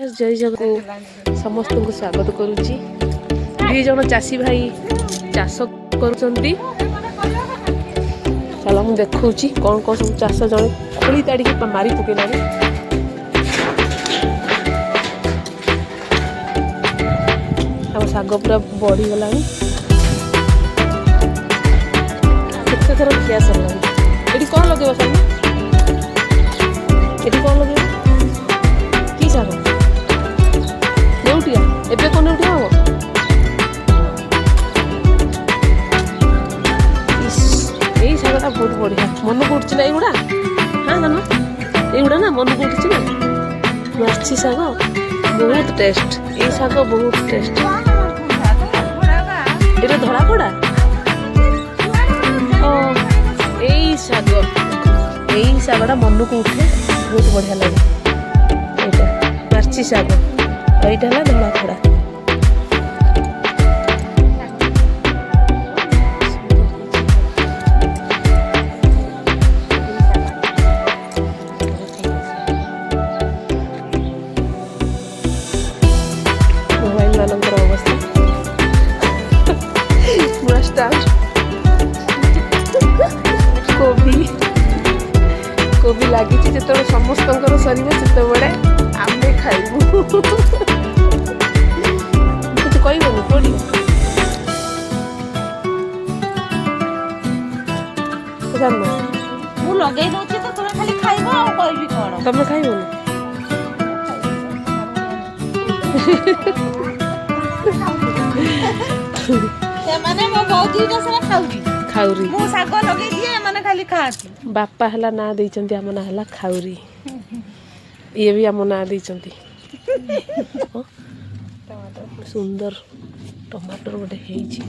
जय जगत समस्त को स्वागत करुच्ची दी जन चाषी भाई चाष करुँच चल मुझे देखा कौन कौन सब चाष जन खोली ताड़ी मारी पकेला शाग पूरा बढ़ीगला केते थर खिया सरला ये कौन लगे सामने ये कौन लगे कि शाग नेउटिया एबे कौन नेउटिया हम यही शागटा बहुत बढ़िया मन को उठुची ना युड़ा हाँ ना युड़ा ना मन को उठुची ना माछी शाग बहुत टेस्ट ये शाग बहुत टेस्ट ये धड़ा पड़ा यही शागटा मन को उठे बहुत बढ़िया लगे यहाँ मार्ची शाग और यहाँ है धड़ा पड़ा मोबाइल मानकर अवस्था कोबी लगी जो समस्त सर से आमे खाइबू कुछ कहबनी कोड़ी जान मु लगे दउची तो तुम खाली खाइबो आ कहबी कोन तुम खाइबनी से माने मो बौदी ना से खाउरी खाउरी मु साग लगे दिए माने खाली खाती बापा हला ना देइचंती हम ना हला खाउरी ये भी हम ना देइचंती टमाटर सुंदर टमाटर गोटे हेइची